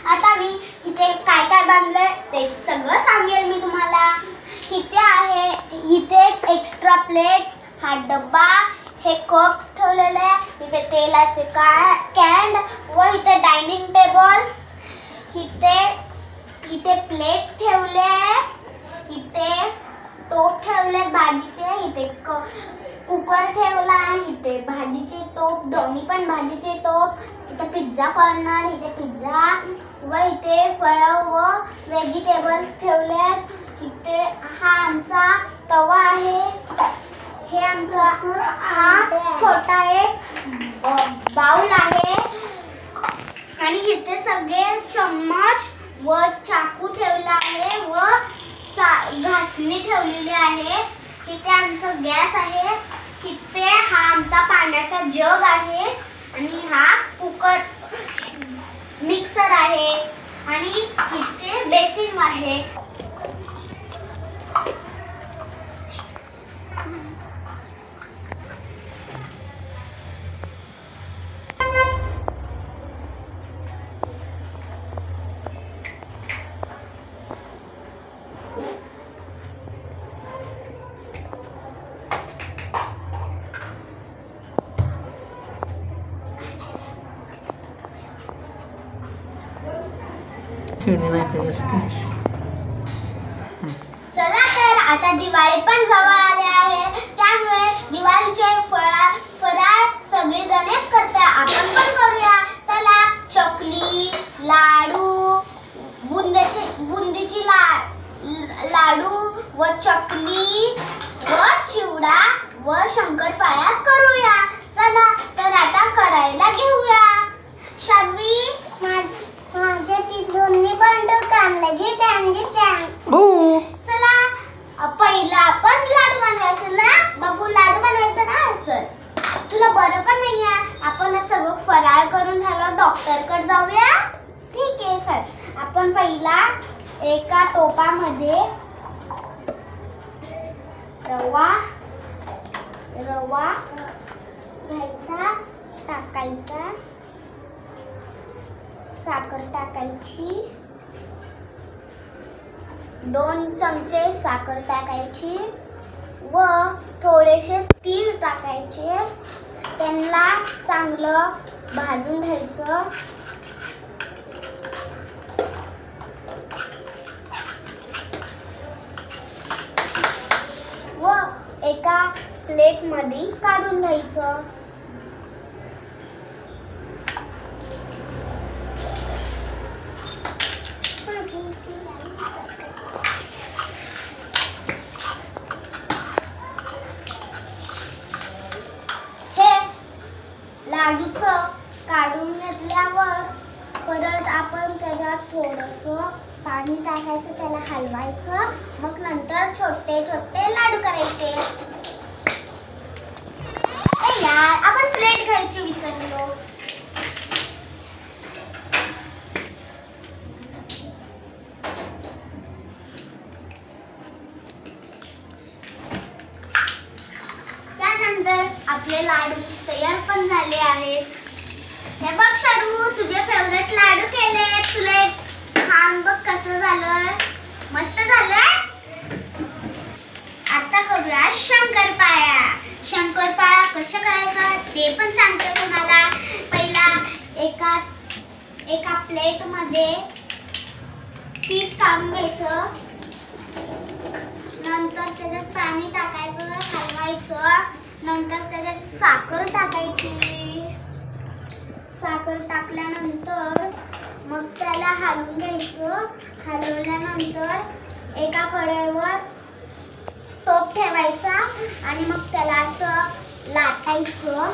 आता मी इथे काय काय बांधलंय ते सगळं सांगेल मी तुम्हाला। इथे आहे, इथे एक्स्ट्रा प्लेट, हा डब्बा, हे कप्स ठेवलेले आहे, इथे तेलाचे कॅन व इथे डायनिंग टेबल, इथे प्लेट ठेवले आहे, इथे टोप ठेवले भाजीचे, इथे कुकर ठेवला आहे, इथे भाजीचे टोप, दोन्ही पण भाजीचे टोप, इथे पिझ्झा कॉर्नर, इथे पिझ्झा व इथे फळ व व्हेजिटेबल्स ठेवले आहेत। इथे हा आमचा तवा आहे, हे आमचा हा छोटा एक बाउल आहे आणि इथे सगळे चम्मच व चाकू ठेवला आहे व घासणी ठेवलेली आहे। इथे आमचा गॅस आहे, इथे हा आमचा पाण्याचा जग आहे आणि हा कुकर मिक्सर आहे आणि इथे बेसिन आहे। चला तर आता दिवाळी पण जवळ आले आहे, त्यामुळे दिवाळीचे फराळ सगळे जणच करतात, आपण पण करूया। चला, चकली, लाडू, बुंदीची लाडू व चकली व चिवडा व शंकरपाळ्या करूया। चला तर आता करायला घेऊया। शार्वी, माझे ती दोन्ही बंडू कामल्याची त्यांची चला पहिला आपण लाडू बनवायचं ना बाबू, लाडू बनवायचं ना। चल, तुला बरं पण नाही आहे, आपण सगळं फराळ करून झालं, डॉक्टरकडे जाऊया। ठीक आहे, चल आपण पहिला एका टोपामध्ये रवा घ्यायचा, टाकायचा, साखर टाकायची, 2 चमचे साखर टाकायची व थोडेसे तीळ टाकायचे, त्यांना चांगलं भाजून घ्यायचं। व एका प्लेट मध्ये काढून घ्यायचं। लाडूचं काढून घेतल्यावर परत आपण त्याच्यात थोडंसं पाणी टाकायचं, त्याला हलवायचं, मग नंतर छोटे छोटे लाडू करायचे। यार, आपण प्लेट घ्यायची विसरलो। त्यानंतर आपले लाडू तयार पण झाले आहेत। हे बघ शारू, तुझे फेवरेट लाडू केले, तुला खान बघ कसं झालं, मस्त झालंय। आता करूया शंकरपाळ्या। शंकरपाळ्या कशा करायचं ते पण सांगते तुम्हाला। पहिला एका प्लेट मध्ये पीठ काढून घ्यायचं, नंतर त्याच्यात पाणी टाकायचं, हलवायचं, नंतर त्याच्यात साखर टाकायची, साखर टाकल्यानंतर मग त्याला हलवून घ्यायचं, हलवल्यानंतर एका कढईवर टोप ठेवायचा आणि मग त्याला असं लाटायचं।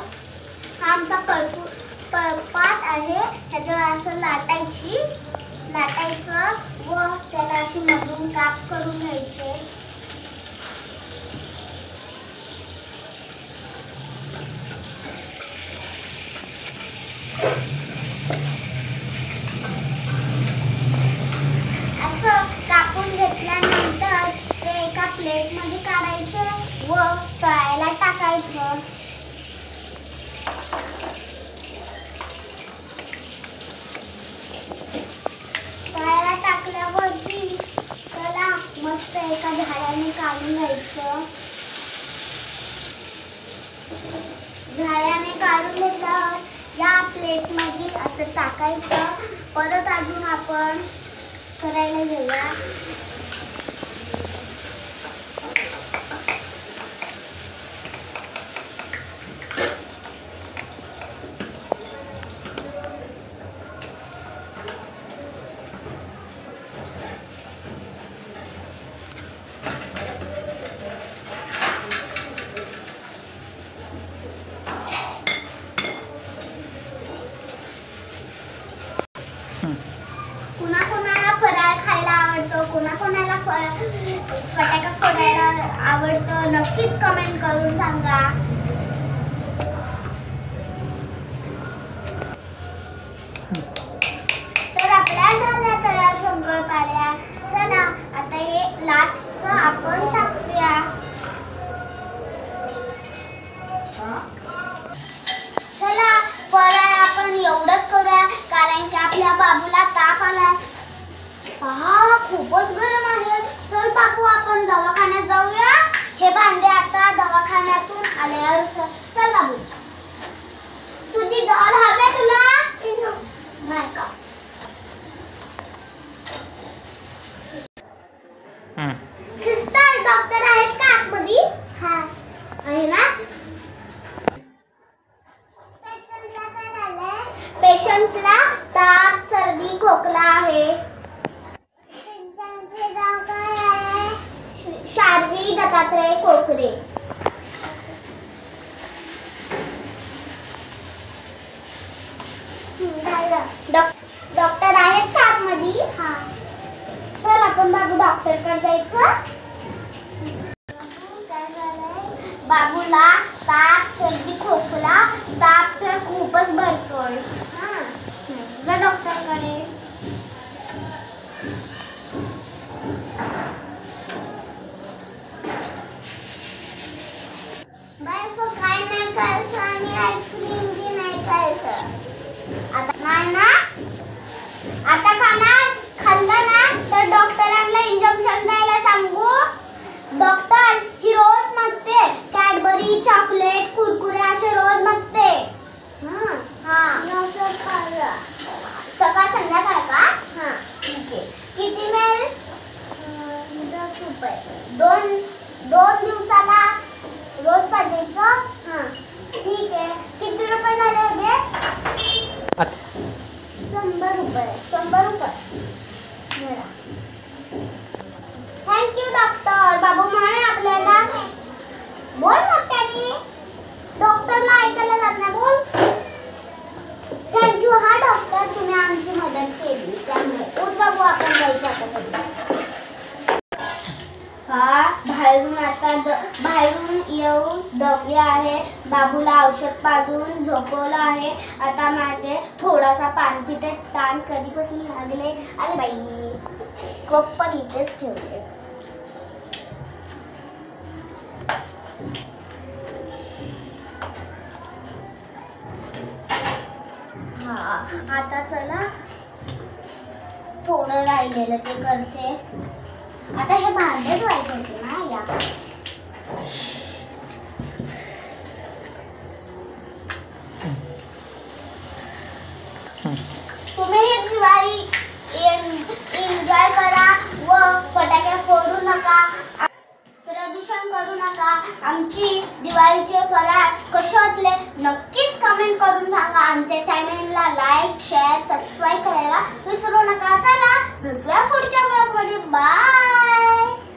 हा आमचा पळपाट आहे, त्याच्यावर असं लाटायचं व त्याला अशी मधून काप करून घ्यायचे। असं कापून घेतल्यानंतर ते एका प्लेट मध्ये काढायचे व तळायला टाकायचं। एका झाडाने काढून घ्यायचं. झाडाने काढून घेतल्यावर या प्लेट मध्ये असं टाकायचं. परत अजून आपण करायला घेऊया. कुणाला फराळ खायला आवडतो, कुणाला फटाका फोडायला आवडतं, नक्कीच कमेंट करून सांगा. तर आपल्या झाल्या तयार शंकरपाळ्या. चला आता हे लास्ट आपण टाकूया. चला फराळ आपण एवढंच करूया, कारण की आपल्या बाबूला ताप आलाय. पहा खूपच गरम आहे. चल बापू आपण दवाखान्यात जाऊया. हे भांडे आता दवाखान्यातून आल्यावर चल बाबू. तुझी डॉल हवे तुला नाही का? सिस्टर डॉक्टर आहेत का आतमध्ये? हा आहे ना. पेशंटला ताप सर्दी खोकला आहे. शार्वी दत्तात्रय कोकरे. डॉक्टर आहेत का आतमध्ये? हा चल आपण बाबू डॉक्टरकडे जायचं. बाबूला ताप सर्दी खोकला. ताप तर खूपच भरतोय. जा डॉक्टरकडे. काय नाही खायचं आणि आईस्क्रीम बी नाही खायचं. आता नाही ना, आता खाल्लं ना तर डॉक्टरांना इंजेक्शन द्यायला सांगू. डॉक्टर ही रोज मागते कॅडबरी चॉकलेट कुरकुरे असे रोज मागते. सकाळ संध्याकाळ का? हा ठीक आहे. किती मिळेल? 10 रुपये. दोन दिवसाला रोज पाहिजेचं. हा ठीक आहे. किती रुपये झाले होते? 100 रुपये. 100 रुपये. Thank you doctor. बाबू म्हणे आपल्याला बोल मोठ्याने. डॉक्टरला ऐकायला जात नाही. बोल थँक्यू. हा डॉक्टर तुम्ही आमची मदत केली त्यामुळे. उठ बाबू आपण जायचं आता. हा बाहेरून येऊन दमले आहे. बाबूला औषध पाजून झोपवलं आहे. आता माझे थोडासा पाणी पिते. ताण कधीपासून लागले. अरे बाई कप पण इथेच ठेवले. हा आता चला थोडं राहिलेलं ते करते. आता हे भांडे धुवायचे होते ना. या तुम्ही ही दिवाळी एन्जॉय करा व फटाके फोडू नका, प्रदूषण करू नका. आमची दिवाळीचे फराळ कसे वाटले नक्कीच कमेंट करून सांगा. आमच्या चॅनलला लाईक शेअर सबस्क्राईब करायला विसरू नका. चला भेटूया पुढच्या ब्लॉगमध्ये. बाय.